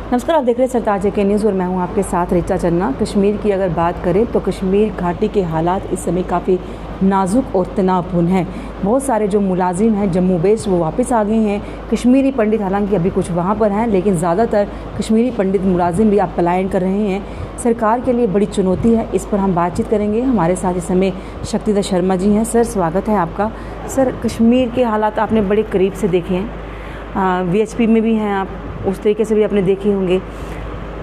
नमस्कार, आप देख रहे हैं सरताज के न्यूज़ और मैं हूं आपके साथ ऋचा चन्ना। कश्मीर की अगर बात करें तो कश्मीर घाटी के हालात इस समय काफ़ी नाजुक और तनावपूर्ण हैं। बहुत सारे जो मुलाजिम हैं जम्मू बेस्ड वो वापस आ गए हैं। कश्मीरी पंडित हालांकि अभी कुछ वहां पर हैं, लेकिन ज़्यादातर कश्मीरी पंडित मुलाजिम भी अब पलायन कर रहे हैं। सरकार के लिए बड़ी चुनौती है, इस पर हम बातचीत करेंगे। हमारे साथ इस समय शक्तिधर शर्मा जी हैं। सर, स्वागत है आपका। सर, कश्मीर के हालात आपने बड़े करीब से देखे हैं, VHP में भी हैं आप, उस तरीके से भी आपने देखे होंगे,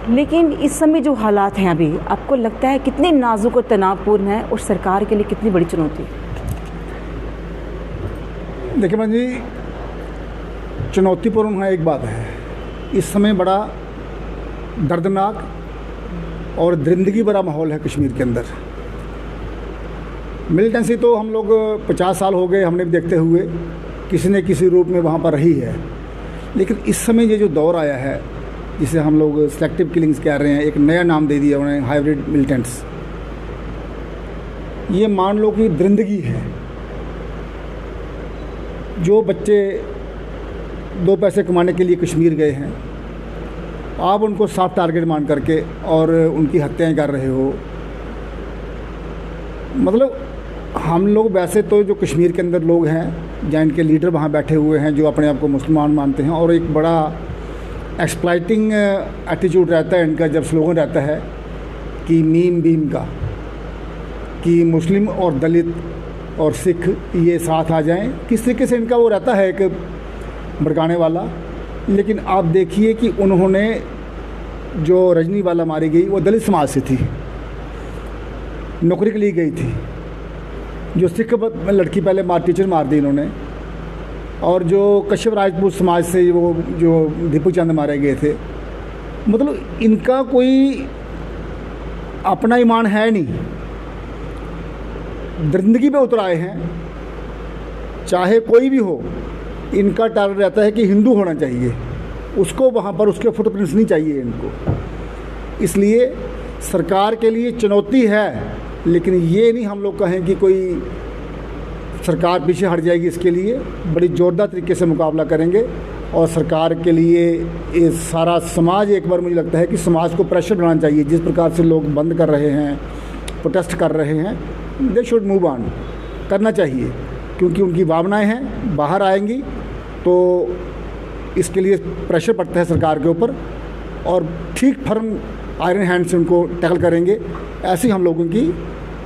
लेकिन इस समय जो हालात हैं अभी आपको लगता है कितने नाजुक और तनावपूर्ण हैं और सरकार के लिए कितनी बड़ी चुनौती? देखिए मैं जी, चुनौतीपूर्ण है एक बात है, इस समय बड़ा दर्दनाक और दरिंदगी भरा माहौल है कश्मीर के अंदर। मिलिटेंसी तो हम लोग 50 साल हो गए हमने भी देखते हुए, किसी न किसी रूप में वहाँ पर रही है, लेकिन इस समय ये जो दौर आया है जिसे हम लोग सेलेक्टिव किलिंग्स कह रहे हैं, एक नया नाम दे दिया उन्हें, हाइब्रिड मिलिटेंट्स। ये मान लो कि दरिंदगी है। जो बच्चे 2 पैसे कमाने के लिए कश्मीर गए हैं, आप उनको सॉफ्ट टारगेट मान करके और उनकी हत्याएं कर रहे हो। मतलब हम लोग वैसे तो जो कश्मीर के अंदर लोग हैं, जहाँ इनके लीडर वहाँ बैठे हुए हैं जो अपने आप को मुसलमान मानते हैं, और एक बड़ा एक्सप्लॉइटिंग एटीट्यूड रहता है इनका, जब स्लोगन रहता है कि मीम बीम का, कि मुस्लिम और दलित और सिख ये साथ आ जाएं, किस तरीके से इनका वो रहता है एक भड़काने वाला। लेकिन आप देखिए कि उन्होंने जो रजनी वाला मारी गई वो दलित समाज से थी, नौकरी के लिए गई थी। जो सिख लड़की पहले टीचर मार दी इन्होंने, और जो कश्यप राजपूत समाज से वो जो दीपक चंद मारे गए थे। मतलब इनका कोई अपना ईमान है नहीं, दरिंदगी पे उतर आए हैं। चाहे कोई भी हो, इनका टारगेट रहता है कि हिंदू होना चाहिए, उसको वहाँ पर उसके फुटप्रिंट्स नहीं चाहिए इनको। इसलिए सरकार के लिए चुनौती है, लेकिन ये नहीं हम लोग कहें कि कोई सरकार पीछे हट जाएगी। इसके लिए बड़ी ज़ोरदार तरीके से मुकाबला करेंगे, और सरकार के लिए ये सारा समाज, एक बार मुझे लगता है कि समाज को प्रेशर बनाना चाहिए। जिस प्रकार से लोग बंद कर रहे हैं, प्रोटेस्ट कर रहे हैं, दे शुड मूव ऑन, करना चाहिए, क्योंकि उनकी भावनाएं हैं, बाहर आएंगी तो इसके लिए प्रेशर पड़ता है सरकार के ऊपर, और ठीक फर्म आयरन हैंड से उनको टैकल करेंगे। ऐसी हम लोगों की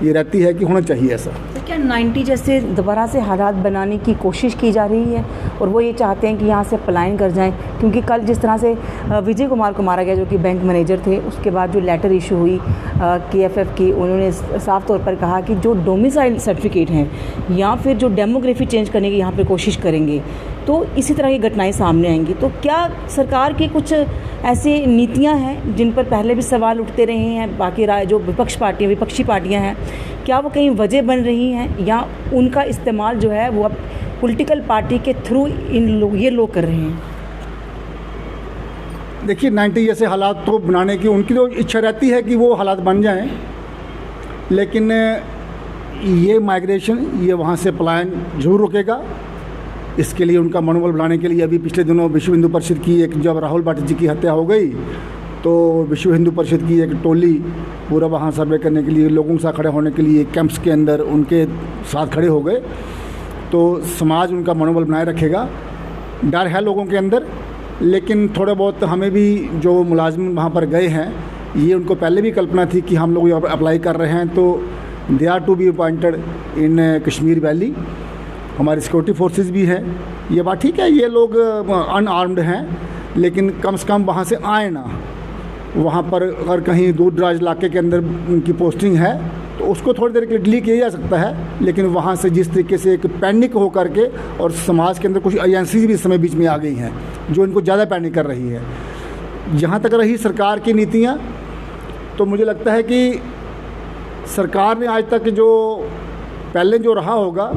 ये रहती है कि होना चाहिए ऐसा। तो क्या 90 जैसे दोबारा से हालात बनाने की कोशिश की जा रही है, और वो ये चाहते हैं कि यहाँ से पलायन कर जाएं? क्योंकि कल जिस तरह से विजय कुमार को मारा गया, जो कि बैंक मैनेजर थे, उसके बाद जो लेटर इशू हुई KFF की, उन्होंने साफ तौर पर कहा कि जो डोमिसाइल सर्टिफिकेट हैं या फिर जो डेमोग्राफी चेंज करने की यहाँ पर कोशिश करेंगे तो इसी तरह की घटनाएं सामने आएंगी। तो क्या सरकार की कुछ ऐसी नीतियां हैं जिन पर पहले भी सवाल उठते रहे हैं, बाकी जो विपक्षी पार्टियां हैं, क्या वो कहीं वजह बन रही हैं, या उनका इस्तेमाल जो है वो अब पॉलिटिकल पार्टी के थ्रू ये लोग कर रहे हैं? देखिए, 90 जैसे हालात तो बनाने की उनकी तो इच्छा रहती है कि वो हालात बन जाएं, लेकिन ये माइग्रेशन, ये वहाँ से पलायन जरूर रुकेगा। इसके लिए उनका मनोबल बढ़ाने के लिए अभी पिछले दिनों विश्व हिंदू परिषद की एक, जब राहुल भाटी जी की हत्या हो गई तो विश्व हिंदू परिषद की एक टोली पूरा वहाँ सर्वे करने के लिए, लोगों के साथ खड़े होने के लिए कैंप्स के अंदर उनके साथ खड़े हो गए। तो समाज उनका मनोबल बनाए रखेगा, डर है लोगों के अंदर। लेकिन थोड़ा बहुत हमें भी, जो मुलाजिम वहाँ पर गए हैं, ये उनको पहले भी कल्पना थी कि हम लोग अप्लाई कर रहे हैं, तो they are to be appointed in Kashmir valley. हमारी सिक्योरिटी फोर्सेस भी हैं, ये बात ठीक है, ये लोग अनआर्म्ड हैं, लेकिन कम से कम वहाँ से आए ना। वहाँ पर अगर कहीं दूर दराज इलाके के अंदर उनकी पोस्टिंग है तो उसको थोड़ी देर के लिए डिलीट किया जा सकता है, लेकिन वहाँ से जिस तरीके से एक पैनिक हो करके, और समाज के अंदर कुछ एजेंसीज भी इस समय बीच में आ गई हैं जो इनको ज़्यादा पैनिक कर रही है। जहाँ तक रही सरकार की नीतियाँ, तो मुझे लगता है कि सरकार ने आज तक जो पहले जो रहा होगा,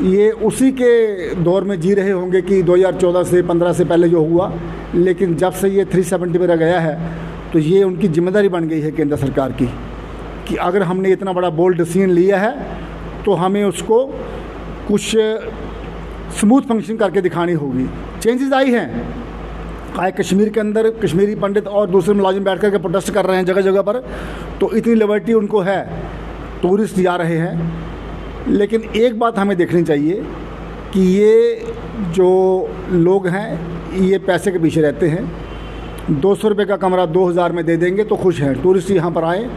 ये उसी के दौर में जी रहे होंगे कि 2014 से 15 से पहले जो हुआ। लेकिन जब से ये 370 में गया है, तो ये उनकी जिम्मेदारी बन गई है केंद्र सरकार की, कि अगर हमने इतना बड़ा बोल्ड डिसीजन लिया है तो हमें उसको कुछ स्मूथ फंक्शन करके दिखानी होगी। चेंजेस आई हैं, आए कश्मीर के अंदर कश्मीरी पंडित और दूसरे मुलाजिम बैठ कर के प्रोटेस्ट कर रहे हैं जगह जगह पर, तो इतनी लिबर्टी उनको है, टूरिस्ट जा रहे हैं। लेकिन एक बात हमें देखनी चाहिए कि ये जो लोग हैं ये पैसे के पीछे रहते हैं। 200 रुपये का कमरा 2000 में दे देंगे तो खुश हैं। टूरिस्ट यहाँ पर आए,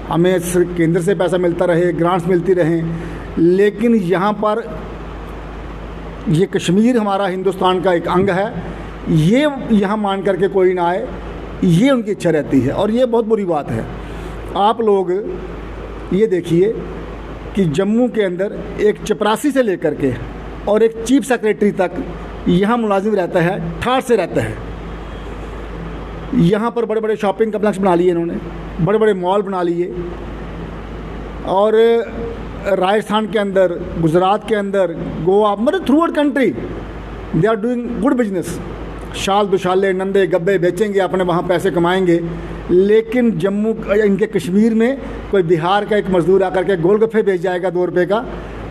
हमें केंद्र से पैसा मिलता रहे, ग्रांट्स मिलती रहें, लेकिन यहाँ पर ये कश्मीर हमारा हिंदुस्तान का एक अंग है, ये यहाँ मान करके कोई ना आए, ये उनकी इच्छा रहती है और ये बहुत बुरी बात है। आप लोग ये देखिए कि जम्मू के अंदर एक चपरासी से लेकर के और एक चीफ सेक्रेटरी तक यहाँ मुलाजिम रहता है, ठाठ से रहता है। यहाँ पर बड़े बड़े शॉपिंग कम्प्लेक्स बना लिए इन्होंने, बड़े बड़े मॉल बना लिए, और राजस्थान के अंदर, गुजरात के अंदर, गोवा, मतलब throughout country they are doing good business. शाल दुशाले नंदे गब्बे बेचेंगे, अपने वहाँ पैसे कमाएंगे। लेकिन जम्मू, इनके कश्मीर में कोई बिहार का एक मज़दूर आकर के गोलगप्पे बेच जाएगा 2 रुपये का,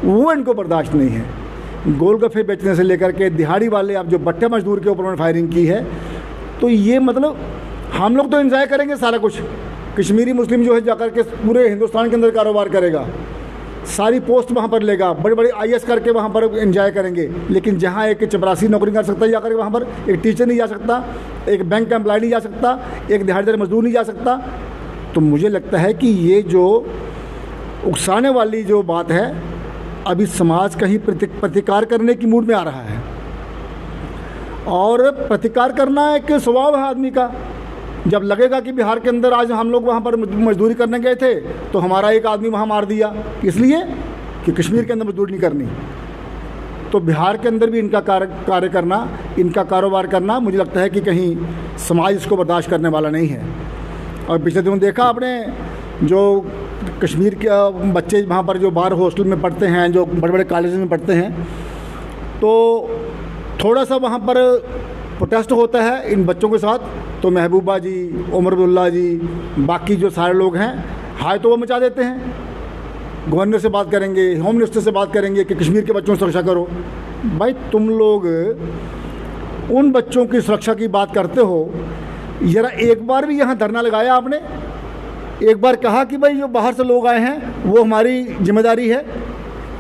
वो इनको बर्दाश्त नहीं है। गोलगप्पे बेचने से लेकर के दिहाड़ी वाले, अब जो बट्टे मजदूर के ऊपर उन्होंने फायरिंग की है, तो ये मतलब हम लोग तो एंजॉय करेंगे सारा कुछ। कश्मीरी मुस्लिम जो है जाकर के पूरे हिंदुस्तान के अंदर कारोबार करेगा, सारी पोस्ट वहाँ पर लेगा, बड़े बड़े IAS करके वहाँ पर एंजॉय करेंगे। लेकिन जहाँ एक चपरासी नौकरी कर सकता है जाकर के वहाँ पर, एक टीचर नहीं जा सकता, एक बैंक का एम्प्लॉय नहीं जा सकता, एक दिहाड़ीदार मजदूर नहीं जा सकता, तो मुझे लगता है कि ये जो उकसाने वाली जो बात है, अभी समाज कहीं प्रतिकार करने की मूड में आ रहा है। और प्रतिकार करना एक स्वभाव है आदमी का। जब लगेगा कि बिहार के अंदर आज हम लोग वहाँ पर मजदूरी करने गए थे तो हमारा एक आदमी वहाँ मार दिया, इसलिए कि कश्मीर के अंदर मजदूरी नहीं करनी, तो बिहार के अंदर भी इनका कार्य करना, इनका कारोबार करना, मुझे लगता है कि कहीं समाज इसको बर्दाश्त करने वाला नहीं है। और पिछले दिनों देखा आपने, जो कश्मीर के बच्चे वहाँ पर जो बाहर हॉस्टल में पढ़ते हैं, जो बड़े बड़े कॉलेज में पढ़ते हैं, तो थोड़ा सा वहाँ पर प्रोटेस्ट होता है इन बच्चों के साथ, तो महबूबा जी, उमर अब्दुल्ला जी, बाकी जो सारे लोग हैं, हाय तो वो मचा देते हैं। गवर्नर से बात करेंगे, होम मिनिस्टर से बात करेंगे कि कश्मीर के बच्चों की सुरक्षा करो। भाई तुम लोग उन बच्चों की सुरक्षा की बात करते हो, ज़रा एक बार भी यहाँ धरना लगाया आपने? एक बार कहा कि भाई जो बाहर से लोग आए हैं वो हमारी जिम्मेदारी है,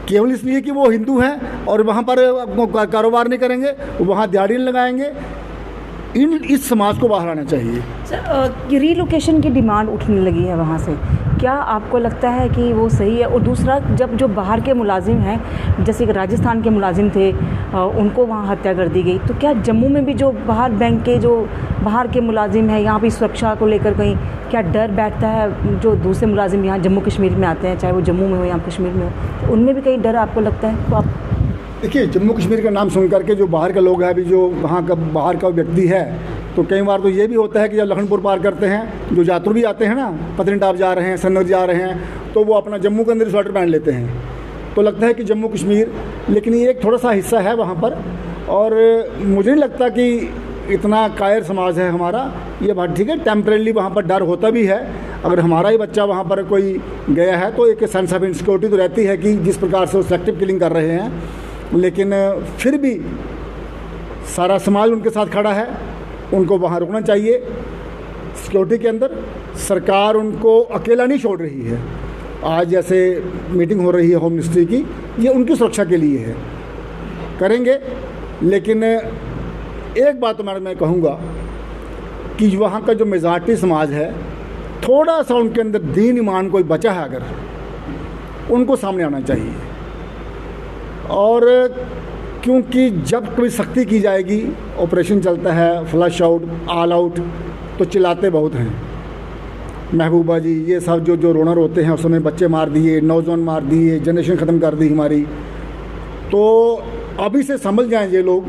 केवल इसलिए कि वो हिंदू हैं और वहाँ पर कारोबार नहीं करेंगे, वहाँ दिहाड़ी नहीं लगाएंगे? इस समाज को बाहर आना चाहिए। सर, रीलोकेशन की डिमांड उठने लगी है वहाँ से, क्या आपको लगता है कि वो सही है? और दूसरा, जब जो बाहर के मुलाजिम हैं, जैसे कि राजस्थान के मुलाजिम थे, उनको वहाँ हत्या कर दी गई, तो क्या जम्मू में भी जो बाहर बैंक के जो बाहर के मुलाजिम हैं, यहाँ भी सुरक्षा को लेकर कहीं क्या डर बैठता है? जो दूसरे मुलाजिम यहाँ जम्मू कश्मीर में आते हैं, चाहे वो जम्मू में हो या कश्मीर में हो, तो उनमें भी कहीं डर आपको लगता है? तो आप देखिए, जम्मू कश्मीर का नाम सुन करके जो बाहर का लोग हैं, अभी जो वहाँ का बाहर का व्यक्ति है, तो कई बार तो ये भी होता है कि जब लखनपुर पार करते हैं, जो यात्री भी आते हैं ना, पत्नीटॉप जा रहे हैं, सन्नर जा रहे हैं, तो वो अपना जम्मू के अंदर स्वेटर पहन लेते हैं, तो लगता है कि जम्मू कश्मीर, लेकिन ये एक थोड़ा सा हिस्सा है वहाँ पर। और मुझे नहीं लगता कि इतना कायर समाज है हमारा, ये बात ठीक है। टेम्परेली वहाँ पर डर होता भी है, अगर हमारा ही बच्चा वहाँ पर कोई गया है तो एक सेंस ऑफ इनसिक्योरिटी तो रहती है कि जिस प्रकार से वो सेलेक्टिव किलिंग कर रहे हैं, लेकिन फिर भी सारा समाज उनके साथ खड़ा है, उनको वहाँ रुकना चाहिए। सिक्योरिटी के अंदर सरकार उनको अकेला नहीं छोड़ रही है। आज जैसे मीटिंग हो रही है होम मिनिस्ट्री की, ये उनकी सुरक्षा के लिए है, करेंगे। लेकिन एक बात मैं कहूँगा कि वहाँ का जो मेजॉरिटी समाज है, थोड़ा सा उनके अंदर दीन ईमान कोई बचा है अगर, उनको सामने आना चाहिए। और क्योंकि जब कोई सख्ती की जाएगी, ऑपरेशन चलता है, फ्लश आउट, ऑल आउट, तो चिल्लाते बहुत हैं। महबूबा जी, ये सब जो रोनर होते हैं, उस समय बच्चे मार दिए, नौजवान मार दिए, जनरेशन ख़त्म कर दी हमारी। तो अभी से समझ जाएं ये लोग,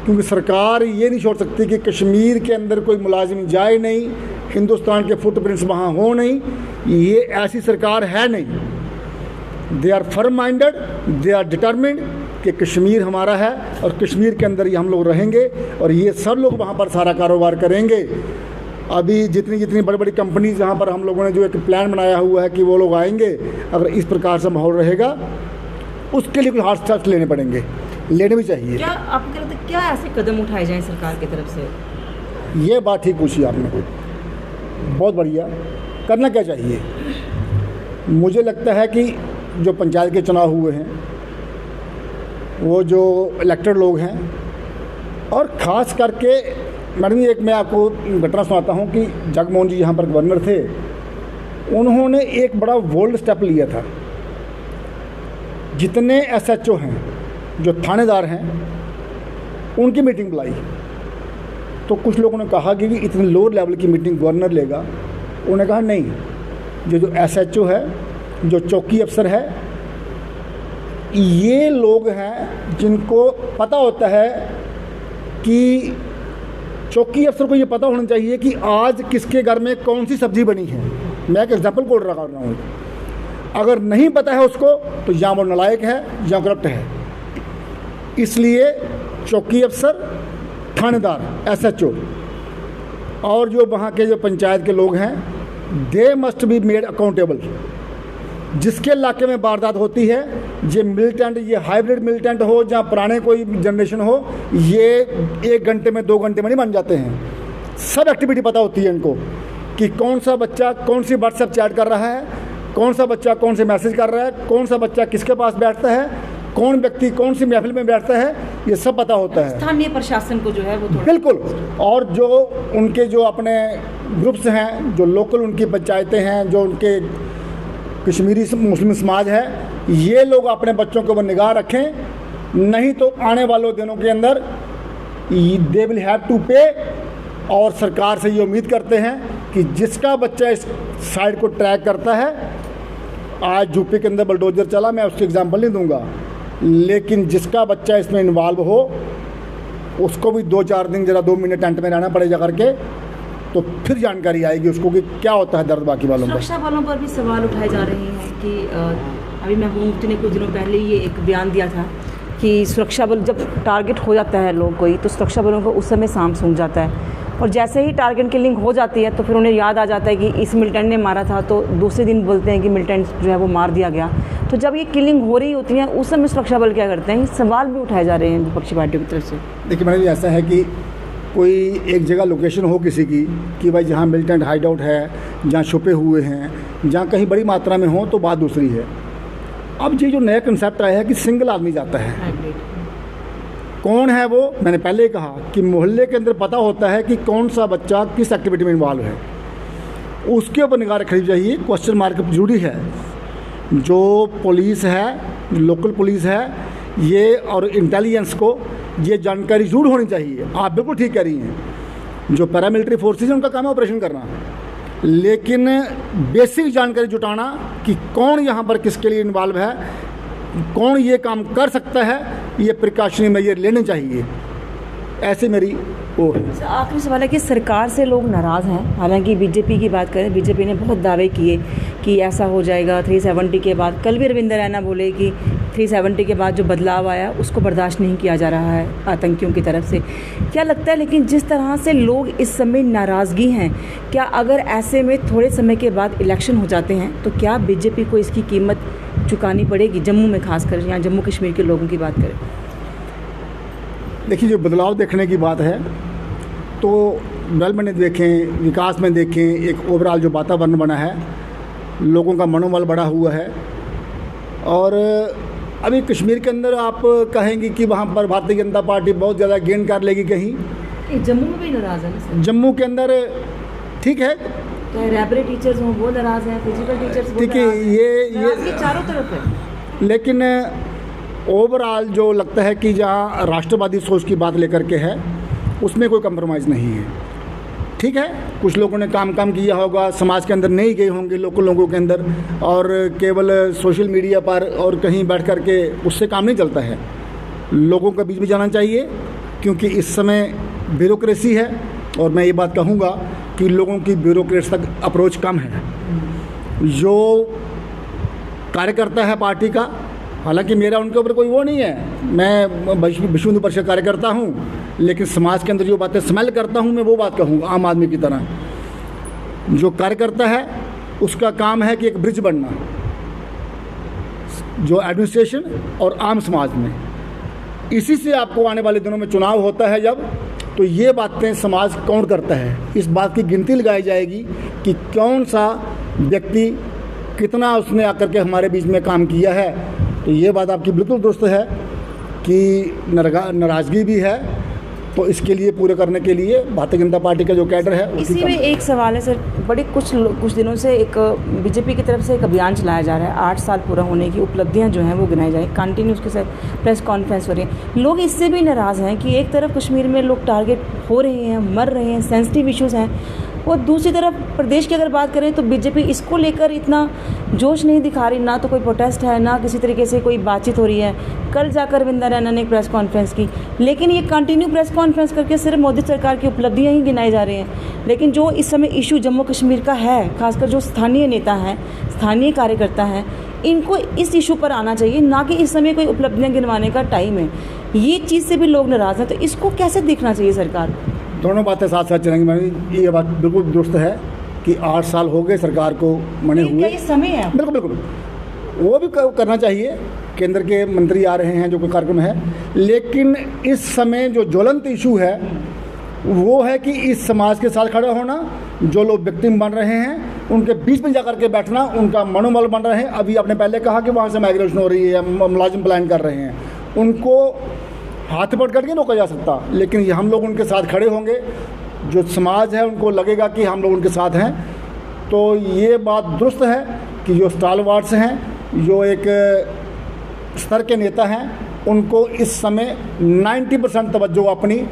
क्योंकि सरकार ये नहीं छोड़ सकती कि कश्मीर के अंदर कोई मुलाजिम जाए नहीं, हिंदुस्तान के फुटप्रिंट्स वहाँ हो नहीं। ये ऐसी सरकार है नहीं। They are firm minded, they are determined कि कश्मीर हमारा है और कश्मीर के अंदर ही हम लोग रहेंगे और ये सब लोग वहाँ पर सारा कारोबार करेंगे। अभी जितनी बड़ी बड़ी कंपनीज जहाँ पर हम लोगों ने जो एक प्लान बनाया हुआ है कि वो लोग आएंगे, अगर इस प्रकार से माहौल रहेगा, उसके लिए कुछ हार्ड स्टेप्स लेने पड़ेंगे, लेने भी चाहिए। क्या आपको लगता है क्या ऐसे कदम उठाए जाएं सरकार की तरफ से ये बात ठीक पूछी आपने, बहुत बढ़िया। करना क्या चाहिए? मुझे लगता है कि जो पंचायत के चुनाव हुए हैं, वो जो इलेक्टेड लोग हैं, और ख़ास करके मैडम एक मैं आपको घटना सुनाता हूँ कि जगमोहन जी यहाँ पर गवर्नर थे, उन्होंने एक बड़ा बोल्ड स्टेप लिया था। जितने SHO हैं, जो थानेदार हैं, उनकी मीटिंग बुलाई। तो कुछ लोगों ने कहा कि इतने लोअर लेवल की मीटिंग गवर्नर लेगा। उन्होंने कहा नहीं, जो SHO है, जो चौकी अफसर है, ये लोग हैं जिनको पता होता है कि चौकी अफसर को ये पता होना चाहिए कि आज किसके घर में कौन सी सब्जी बनी है। मैं एक एग्जाम्पल कोट रहा हूँ। अगर नहीं पता है उसको तो या वो नालायक है या करप्ट है। इसलिए चौकी अफसर, थानेदार, SHO और जो वहाँ के जो पंचायत के लोग हैं, they must be made accountable. जिसके इलाके में वारदात होती है, ये मिलिटेंट, ये हाइब्रिड मिलिटेंट हो या पुराने कोई जनरेशन हो, ये 1 घंटे में 2 घंटे में नहीं बन जाते हैं। सब एक्टिविटी पता होती है इनको कि कौन सा बच्चा कौन सी व्हाट्सएप चैट कर रहा है, कौन सा बच्चा कौन से मैसेज कर रहा है, कौन सा बच्चा किसके पास बैठता है, कौन व्यक्ति कौन सी महफिल में बैठता है, ये सब पता होता है। स्थानीय प्रशासन को जो है वो बिल्कुल। और जो उनके जो अपने ग्रुप्स हैं, जो लोकल उनकी पंचायतें हैं, जो उनके कश्मीरी मुस्लिम समाज है, ये लोग अपने बच्चों के ऊपर निगाह रखें। नहीं तो आने वाले दिनों के अंदर दे विल हैव टू पे। और सरकार से ये उम्मीद करते हैं कि जिसका बच्चा इस साइड को ट्रैक करता है, आज यूपी के अंदर बुलडोजर चला, मैं उसकी एग्जांपल नहीं दूंगा, लेकिन जिसका बच्चा इसमें इन्वॉल्व हो, उसको भी 2-4 दिन जरा 2 महीने टेंट में रहना पड़ेगा करके, तो फिर जानकारी आएगी उसको कि क्या होता है दर्द बाकी वालों पर। सुरक्षा बलों पर भी सवाल उठाए जा रहे हैं कि अभी महबूब मुफ्ती ने कुछ दिनों पहले ये एक बयान दिया था कि सुरक्षा बल जब टारगेट हो जाता है लोग कोई, तो सुरक्षा बलों को उस समय सांप सूंघ जाता है, और जैसे ही टारगेट किलिंग हो जाती है तो फिर उन्हें याद आ जाता है कि इस मिलिटेंट ने मारा था, तो दूसरे दिन बोलते हैं कि मिलिटेंट जो है वो मार दिया गया। तो जब ये किलिंग हो रही होती है उस समय सुरक्षा बल क्या करते हैं? ये सवाल भी उठाए जा रहे हैं विपक्षी पार्टियों की तरफ से। देखिए मैडम, ऐसा है कि कोई एक जगह लोकेशन हो किसी की कि भाई जहाँ मिलिटेंट हाइड आउट है, जहाँ छुपे हुए हैं, जहाँ कहीं बड़ी मात्रा में हो, तो बात दूसरी है। अब ये जो नया कंसेप्ट आया है कि सिंगल आदमी जाता है, कौन है वो? मैंने पहले ही कहा कि मोहल्ले के अंदर पता होता है कि कौन सा बच्चा किस एक्टिविटी में इन्वॉल्व है, उसके ऊपर निगाह रखनी चाहिए। क्वेश्चन मार्क जरूरी है। जो पुलिस है, लोकल पुलिस है, ये और इंटेलिजेंस को ये जानकारी जरूर होनी चाहिए। आप बिल्कुल ठीक कह रही हैं। जो पैरामिलिट्री फोर्सेज हैं उनका काम है ऑपरेशन करना, लेकिन बेसिक जानकारी जुटाना कि कौन यहाँ पर किसके लिए इन्वॉल्व है, कौन ये काम कर सकता है, ये प्रिकॉशनरी मेजर लेने चाहिए। ऐसे मेरी वो है। आखिरी सवाल है कि सरकार से लोग नाराज़ हैं। हालांकि बीजेपी की बात करें, बीजेपी ने बहुत दावे किए कि ऐसा हो जाएगा 370 के बाद। कल भी रविंदर रैना बोले कि 370 के बाद जो बदलाव आया उसको बर्दाश्त नहीं किया जा रहा है आतंकियों की तरफ से। क्या लगता है, लेकिन जिस तरह से लोग इस समय नाराज़गी हैं, क्या अगर ऐसे में थोड़े समय के बाद इलेक्शन हो जाते हैं तो क्या बीजेपी को इसकी कीमत चुकानी पड़ेगी? जम्मू में खासकर, यहाँ जम्मू कश्मीर के लोगों की बात करें। देखिए, जो बदलाव देखने की बात है तो डेवलपमेंट में देखें, विकास में देखें, एक ओवरऑल जो वातावरण बना है, लोगों का मनोबल बढ़ा हुआ है। और अभी कश्मीर के अंदर आप कहेंगे कि वहाँ पर भारतीय जनता पार्टी बहुत ज़्यादा गेन कर लेगी कहीं। जम्मू में भी नाराज़ है। जम्मू के अंदर ठीक है, चाहे रैबरी टीचर्स हों वो नाराज़ हैं, फिजिकल टीचर्स ठीक है, ये चारों तरफ है। लेकिन ओवरऑल जो लगता है कि जहाँ राष्ट्रवादी सोच की बात लेकर के है, उसमें कोई कंप्रोमाइज़ नहीं है। ठीक है, कुछ लोगों ने काम किया होगा, समाज के अंदर नहीं गए होंगे, लोकल लोगों के अंदर, और केवल सोशल मीडिया पर और कहीं बैठ कर के उससे काम नहीं चलता है। लोगों के बीच में जाना चाहिए, क्योंकि इस समय ब्यूरोक्रेसी है। और मैं ये बात कहूँगा कि लोगों की ब्यूरोक्रेसी तक अप्रोच कम है। जो कार्यकर्ता है पार्टी का, हालांकि मेरा उनके ऊपर कोई वो नहीं है, मैं विश्व हिंदू परिषद कार्यकर्ता हूँ, लेकिन समाज के अंदर जो बातें स्मेल करता हूँ मैं वो बात कहूँगा आम आदमी की तरह। जो कार्यकर्ता है उसका काम है कि एक ब्रिज बनना, जो एडमिनिस्ट्रेशन और आम समाज में। इसी से आपको आने वाले दिनों में चुनाव होता है, जब तो ये बातें समाज कौन करता है, इस बात की गिनती लगाई जाएगी कि कौन सा व्यक्ति कितना उसने आकर के हमारे बीच में काम किया है। तो ये बात आपकी बिल्कुल दुरुस्त है कि नाराज़गी भी है, तो इसके लिए पूरे करने के लिए भारतीय जनता पार्टी का जो कैडर है इसी में एक सवाल है सर, बड़े कुछ दिनों से एक बीजेपी की तरफ से एक अभियान चलाया जा रहा है, 8 साल पूरा होने की उपलब्धियां जो हैं वो गिनाई जाए, कंटिन्यू उसके साथ प्रेस कॉन्फ्रेंस हो रही है। लोग इससे भी नाराज़ हैं कि एक तरफ कश्मीर में लोग टारगेट हो रहे हैं, मर रहे हैं, सेंसिटिव इश्यूज़ हैं, और दूसरी तरफ प्रदेश की अगर बात करें तो बीजेपी इसको लेकर इतना जोश नहीं दिखा रही, ना तो कोई प्रोटेस्ट है, ना किसी तरीके से कोई बातचीत हो रही है। कल जाकर अरविंद रैना ने एक प्रेस कॉन्फ्रेंस की, लेकिन ये कंटिन्यू प्रेस कॉन्फ्रेंस करके सिर्फ मोदी सरकार की उपलब्धियां ही गिनाई जा रही हैं। लेकिन जो इस समय इशू जम्मू कश्मीर का है, खासकर जो स्थानीय नेता हैं, स्थानीय कार्यकर्ता हैं, इनको इस इशू पर आना चाहिए, ना कि इस समय कोई उपलब्धियाँ गिनवाने का टाइम है। ये चीज़ से भी लोग नाराज़ हैं, तो इसको कैसे देखना चाहिए सरकार को? दोनों बातें साथ साथ चलेंगी। मैंने ये बात बिल्कुल दुरुस्त है कि 8 साल हो गए सरकार को बने हुए, ये समय है बिल्कुल बिल्कुल वो भी करना चाहिए। केंद्र के मंत्री आ रहे हैं, जो कोई कार्यक्रम है, लेकिन इस समय जो ज्वलंत इशू है वो है कि इस समाज के साथ खड़ा होना, जो लोग विक्टिम बन रहे हैं उनके बीच में जाकर के बैठना, उनका मनोबल बन रहे हैं। अभी आपने पहले कहा कि वहाँ से माइग्रेशन हो रही है या मुलाजिम प्लान कर रहे हैं, उनको हाथ पकड़ करके रोका जा सकता, लेकिन ये हम लोग उनके साथ खड़े होंगे, जो समाज है उनको लगेगा कि हम लोग उनके साथ हैं। तो ये बात दुरुस्त है कि जो स्टालवार्ड्स हैं, जो एक स्तर के नेता हैं, उनको इस समय 90% तवज्जो अपनी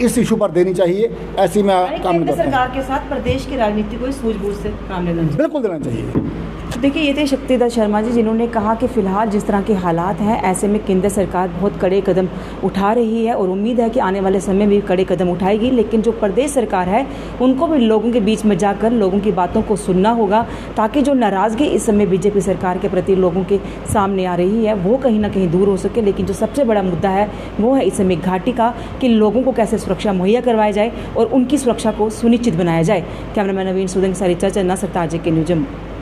इस इशू पर देनी चाहिए। ऐसी मैं काम नहीं करता। सरकार के साथ प्रदेश की राजनीति को सूझबूझ से काम लेना चाहिए, बिल्कुल देना चाहिए। देखिए, ये थे शक्तिधर शर्मा जी, जिन्होंने कहा कि फ़िलहाल जिस तरह के हालात हैं, ऐसे में केंद्र सरकार बहुत कड़े कदम उठा रही है और उम्मीद है कि आने वाले समय में भी कड़े कदम उठाएगी। लेकिन जो प्रदेश सरकार है, उनको भी लोगों के बीच में जाकर लोगों की बातों को सुनना होगा, ताकि जो नाराज़गी इस समय बीजेपी सरकार के प्रति लोगों के सामने आ रही है वो कहीं ना कहीं दूर हो सके। लेकिन जो सबसे बड़ा मुद्दा है वो है इस समय घाटी का, कि लोगों को कैसे सुरक्षा मुहैया करवाई जाए और उनकी सुरक्षा को सुनिश्चित बनाया जाए। कैमरामैन नवीन सूद के साथ रिचा चन्ना, सरताज के न्यूज़ जम्मू।